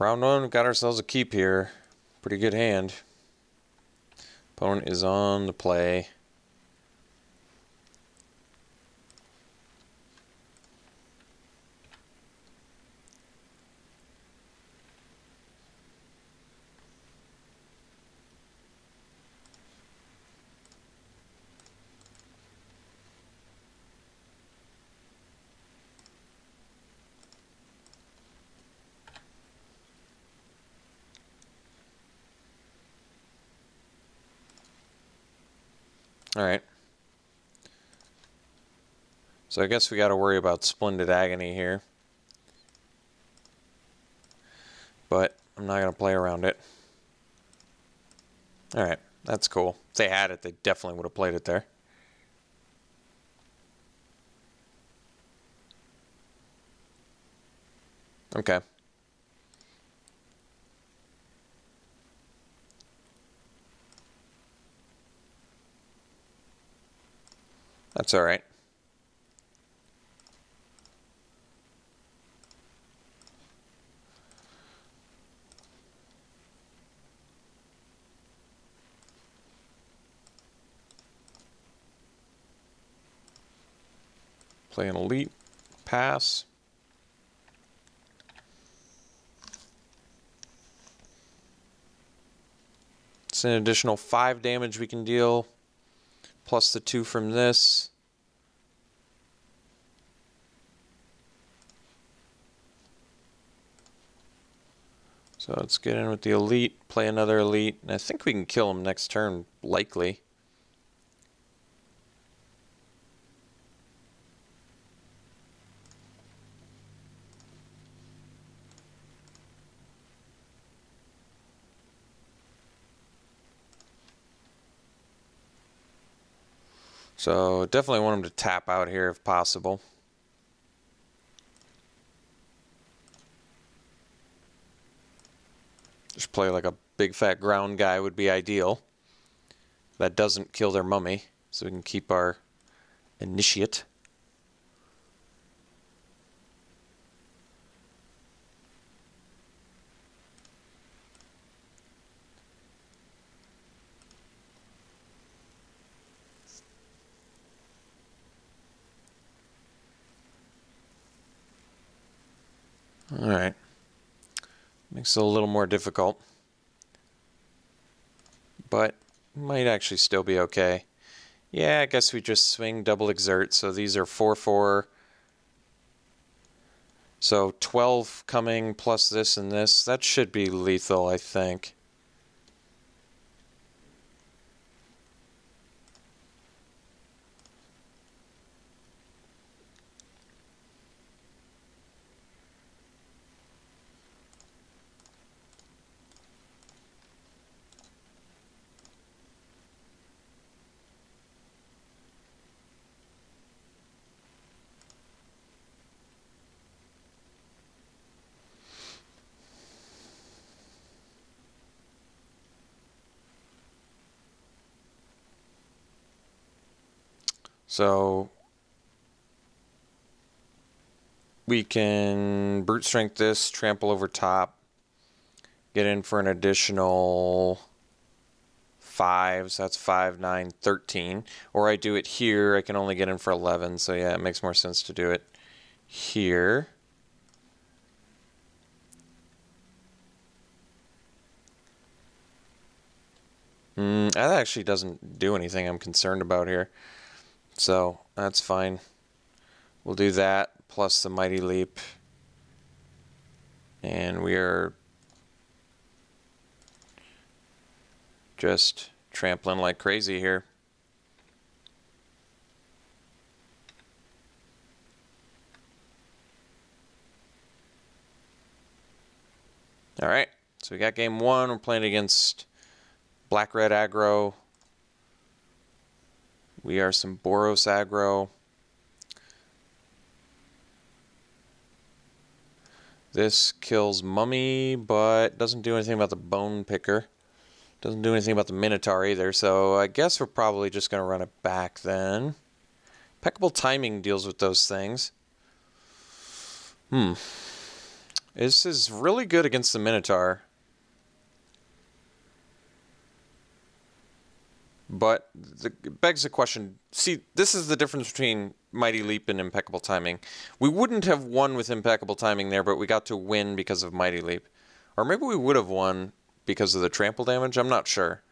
Round one, we've got ourselves a keep here. Pretty good hand. Opponent is on the play. Alright. So I guess we got to worry about Splendid Agony here. But I'm not going to play around it. Alright, that's cool. If they had it, they definitely would have played it there. Okay. That's alright. Play an elite. Pass. It's an additional 5 damage we can deal, plus the 2 from this. So let's get in with the elite, play another elite, and I think we can kill him next turn, likely. So definitely want him to tap out here if possible. Just play like a big fat ground guy would be ideal. That doesn't kill their mummy, so we can keep our initiate. Alright. Makes it a little more difficult. But might actually still be okay. Yeah, I guess we just swing double exert. So these are 4/4. So 12 coming plus this and this. That should be lethal, I think. So we can brute strength this, trample over top, get in for an additional 5, so that's 5, 9, 13. Or I do it here, I can only get in for 11, so yeah, it makes more sense to do it here. That actually doesn't do anything I'm concerned about here. So that's fine. We'll do that plus the Mighty Leap. And we are just trampling like crazy here. All right, so we got game 1. We're playing against black-red aggro. We are some Boros aggro. This kills Mummy, but doesn't do anything about the Bone Picker. Doesn't do anything about the Minotaur either, so I guess we're probably just going to run it back then. Impeccable Timing deals with those things. This is really good against the Minotaur. But it begs the question, see, this is the difference between Mighty Leap and Impeccable Timing. We wouldn't have won with Impeccable Timing there, but we got to win because of Mighty Leap. Or maybe we would have won because of the trample damage, I'm not sure.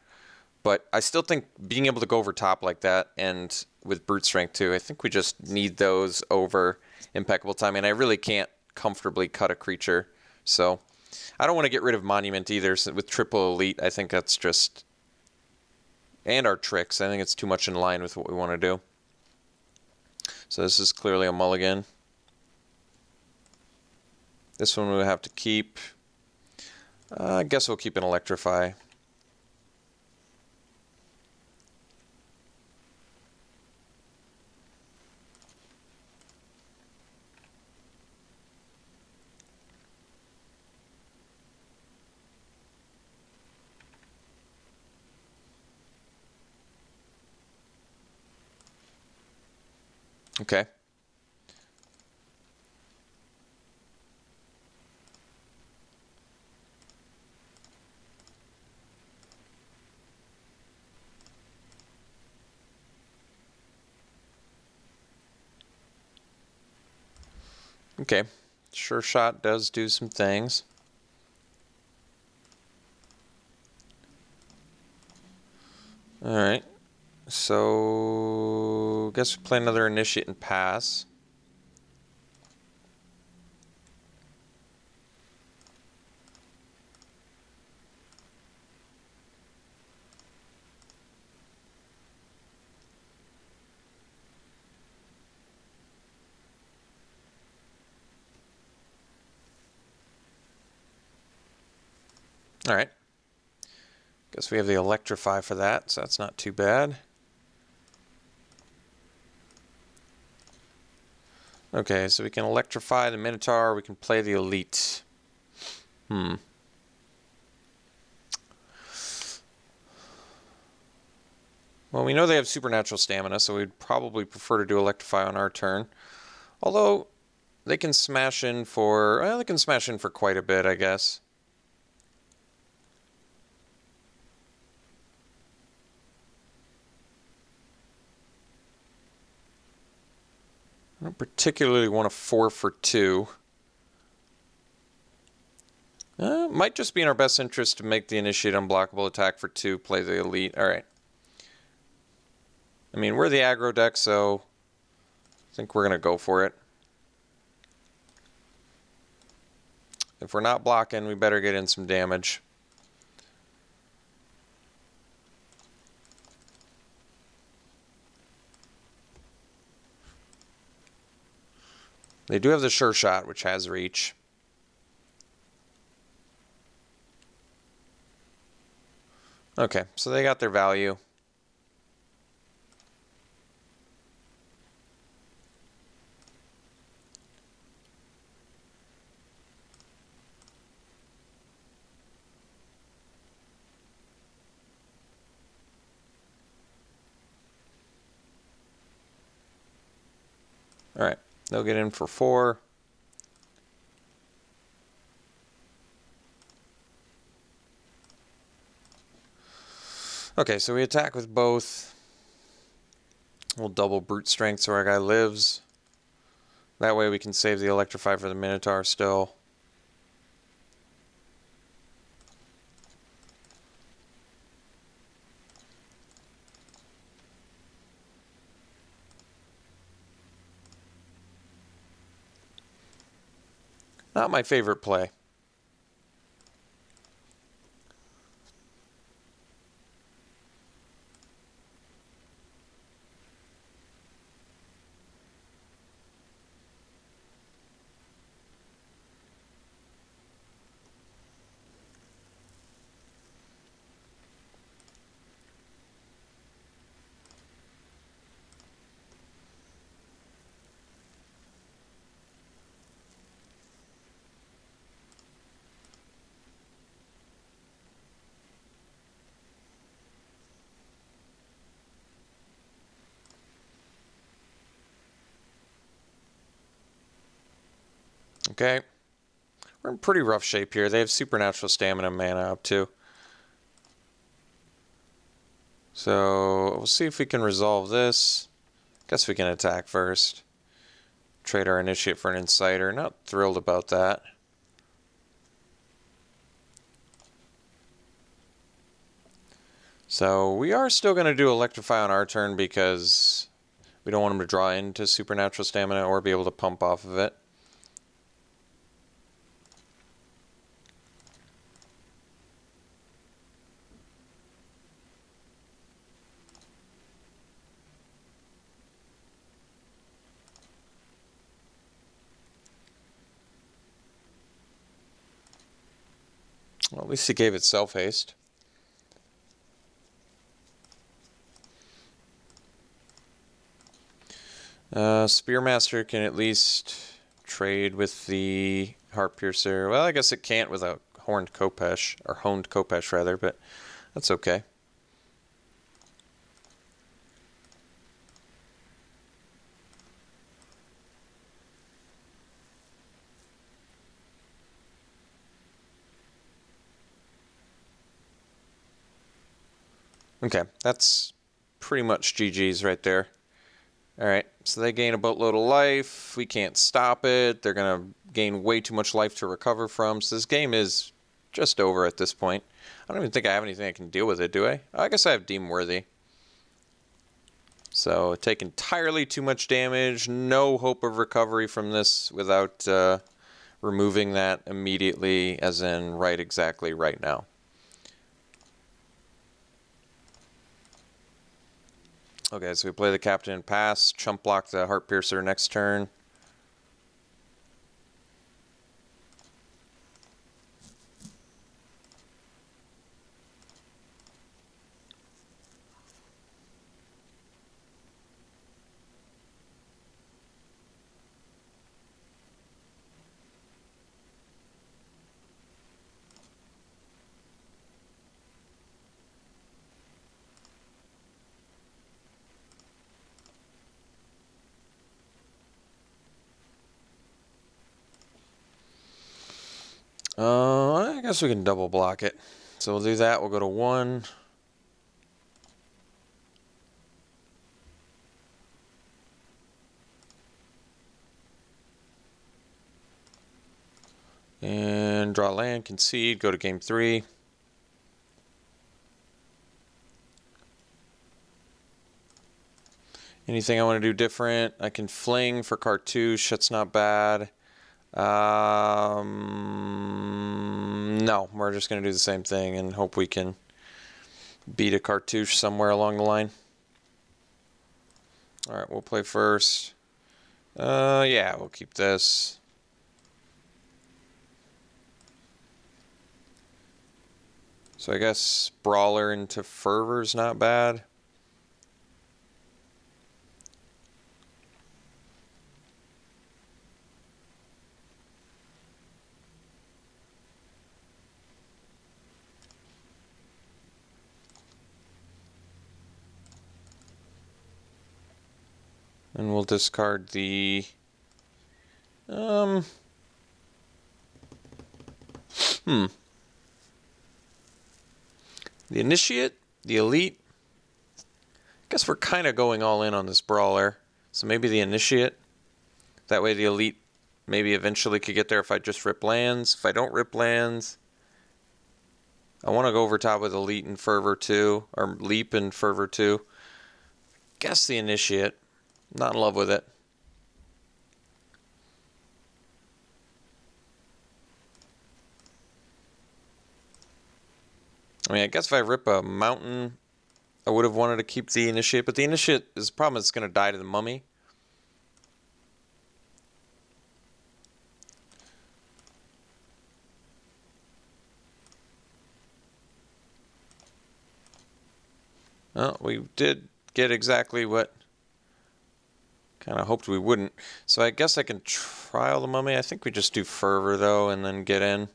But I still think being able to go over top like that, and with Brute Strength too, I think we just need those over Impeccable Timing. And I really can't comfortably cut a creature. So I don't want to get rid of Monument either. So with Triple Elite, I think that's just... And our tricks. I think it's too much in line with what we want to do. So this is clearly a mulligan. This one we have to keep. I guess we'll keep an Electrify. Okay. Okay. Sure Shot does do some things. Alright. So, I guess we play another Initiate and pass. Alright. Guess we have the Electrify for that, so that's not too bad. Okay, so we can Electrify the Minotaur, we can play the Elite. Well, we know they have supernatural stamina, so we'd probably prefer to do Electrify on our turn. Although, they can smash in for... Well, they can smash in for quite a bit, I guess. I don't particularly want a 4 for 2. Might just be in our best interest to make the Initiate unblockable, attack for 2, play the Elite. Alright. I mean, we're the aggro deck, so I think we're going to go for it. If we're not blocking, we better get in some damage. They do have the Sure Shot, which has reach. Okay, so they got their value. All right, they'll get in for 4. Okay, so we attack with both. We'll double Brute Strength so our guy lives. That way we can save the Electrify for the Minotaur still. Not my favorite play. Okay. we're in pretty rough shape here. They have supernatural stamina and mana up too. So we'll see if we can resolve this. Guess we can attack first. Trade our initiate for an insider. Not thrilled about that. So we are still going to do electrify on our turn because we don't want him to draw into supernatural stamina or be able to pump off of it. Well, at least he gave it self-haste. Spearmaster can at least trade with the Heart Piercer. Well, I guess it can't with a Horned Khopesh, or Honed Khopesh rather, but that's okay. Okay, that's pretty much GG's right there. Alright, so they gain a boatload of life. We can't stop it. They're going to gain way too much life to recover from. So this game is just over at this point. I don't even think I have anything I can deal with it, do I? I guess I have Deem Worthy. So take entirely too much damage. No hope of recovery from this without removing that immediately, as in right exactly right now. Okay, so we play the Captain and pass, chump block the Heart Piercer next turn. I guess we can double block it. So we'll do that. We'll go to 1. And draw land, concede, go to game 3. Anything I want to do different? I can fling for cartouche, that's not bad. No, we're just going to do the same thing and hope we can beat a cartouche somewhere along the line. Alright, we'll play first. Yeah, we'll keep this. So I guess Brawler into Fervor's not bad. And we'll discard the the Initiate, the Elite. I guess we're kind of going all in on this Brawler. So maybe the Initiate. That way the Elite maybe eventually could get there if I just rip lands. If I don't rip lands, I want to go over top with Elite and Fervor 2, or Leap and Fervor 2. Guess the Initiate. Not in love with it. I mean, I guess if I rip a mountain, I would have wanted to keep the Initiate, but the Initiate is the problem. It's going to die to the Mummy. Well, we did get exactly what kind of hoped we wouldn't. So I guess I can trial the Mummy. I think we just do Fervor, though, and then get in.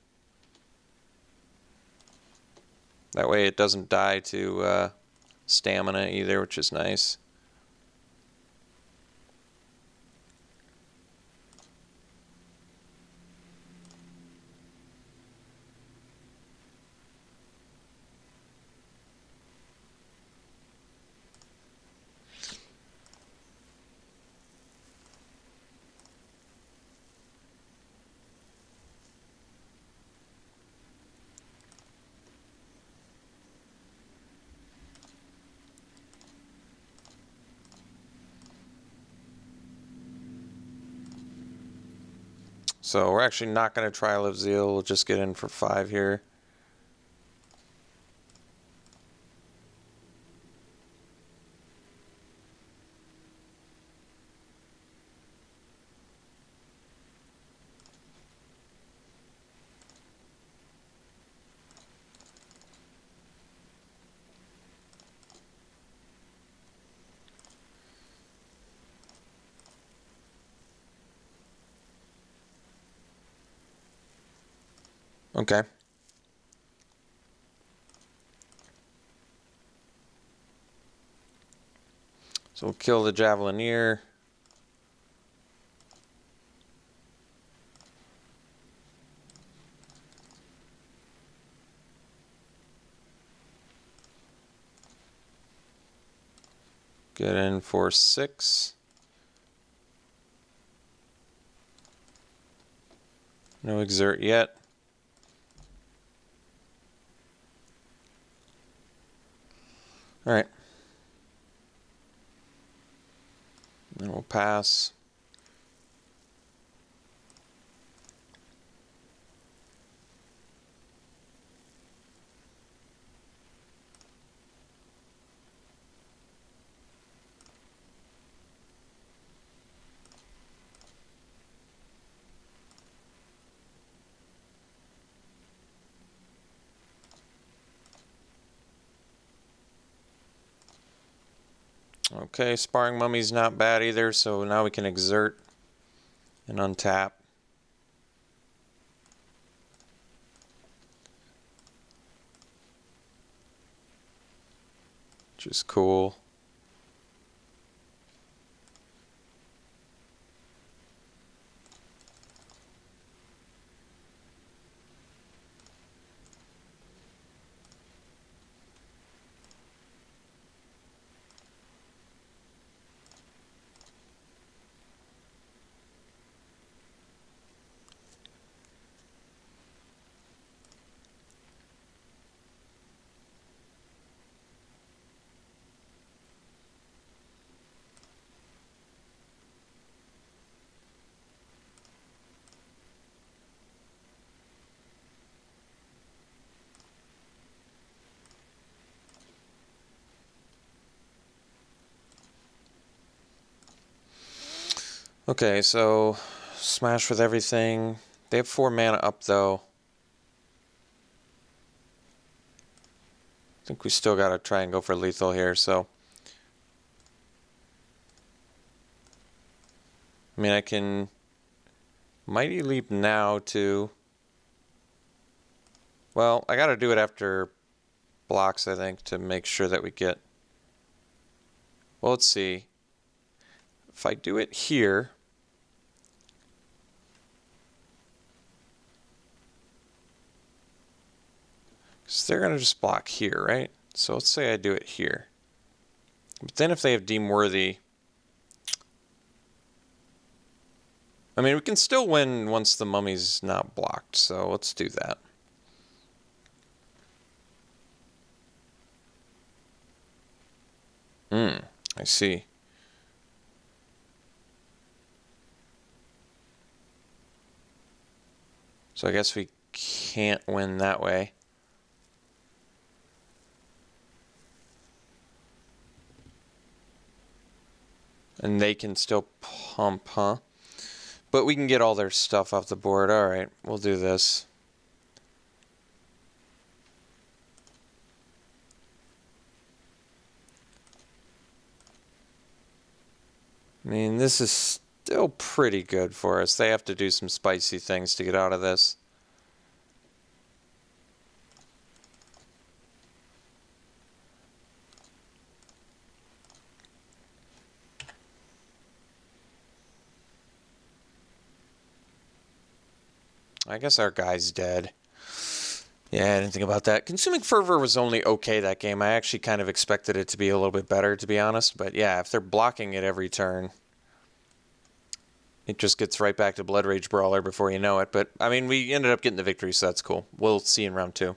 That way it doesn't die to stamina either, which is nice. So we're actually not going to try Live Zeal. We'll just get in for 5 here. Okay. So we'll kill the Javelineer. Get in for 6. No exert yet. All right. Then we'll pass. Okay, Sparring Mummy's not bad either, so now we can exert and untap. Which is cool. Okay, so smash with everything. They have 4 mana up though. I think we still gotta try and go for lethal here, so. I mean, I can Mighty Leap now too. Well, I gotta do it after blocks, I think, to make sure that we get. Well, let's see. If I do it here, because they're going to just block here, right? So let's say I do it here. But then if they have Deem Worthy, I mean, we can still win once the mummy's not blocked, so let's do that. I see. So I guess we can't win that way. And they can still pump, huh? But we can get all their stuff off the board. All right, we'll do this. I mean, this is still pretty good for us. They have to do some spicy things to get out of this. I guess our guy's dead. Yeah, I didn't think about that. Consuming Fervor was only okay that game. I actually kind of expected it to be a little bit better, to be honest. But yeah, if they're blocking it every turn, it just gets right back to Blood Rage Brawler before you know it. But, I mean, we ended up getting the victory, so that's cool. We'll see you in round 2.